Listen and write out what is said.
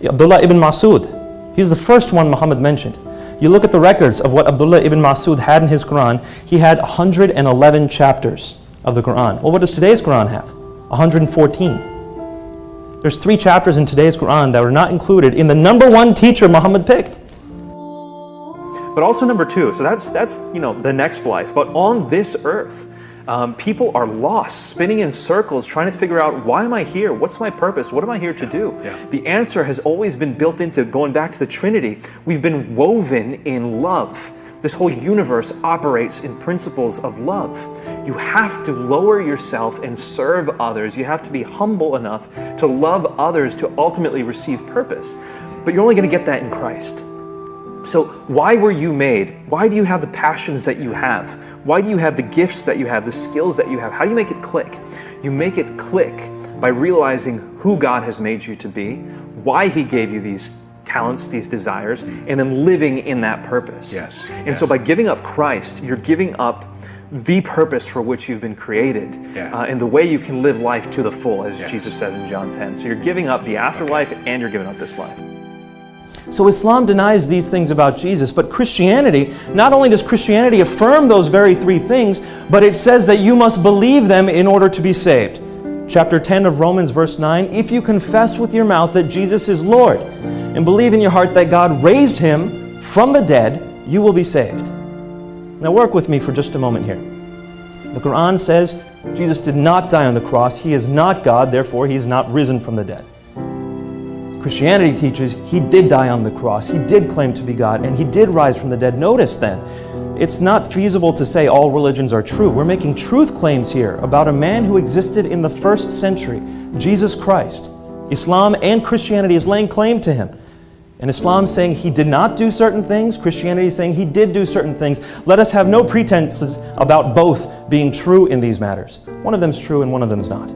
Abdullah ibn Masud, he's the first one Muhammad mentioned. You look at the records of what Abdullah ibn Masud had in his Quran, he had 111 chapters of the Quran. Well, what does today's Quran have? 114. There's 3 chapters in today's Quran that were not included in the number 1 teacher Muhammad picked. But also number 2, so that's the next life. But on this earth, people are lost, spinning in circles, trying to figure out, why am I here? What's my purpose? What am I here to do? Yeah. The answer has always been built into, going back to the Trinity, we've been woven in love. This whole universe operates in principles of love. You have to lower yourself and serve others. You have to be humble enough to love others to ultimately receive purpose. But you're only going to get that in Christ. So why were you made? Why do you have the passions that you have? Why do you have the gifts that you have, the skills that you have? How do you make it click? You make it click by realizing who God has made you to be, why He gave you these talents, these desires, and then living in that purpose. Yes. And so by giving up Christ, you're giving up the purpose for which you've been created, and the way you can live life to the full, as Jesus says in John 10. So you're giving up the afterlife and you're giving up this life. So Islam denies these things about Jesus, but Christianity, not only does Christianity affirm those very 3 things, but it says that you must believe them in order to be saved. Chapter 10 of Romans, verse 9, if you confess with your mouth that Jesus is Lord, and believe in your heart that God raised Him from the dead, you will be saved. Now work with me for just a moment here. The Quran says Jesus did not die on the cross. He is not God, therefore He is not risen from the dead. Christianity teaches He did die on the cross. He did claim to be God, and He did rise from the dead. Notice then, it's not feasible to say all religions are true. We're making truth claims here about a man who existed in the 1st century, Jesus Christ. Islam and Christianity is laying claim to Him. And Islam saying He did not do certain things, Christianity is saying He did do certain things. Let us have no pretenses about both being true in these matters. One of them is true and one of them is not.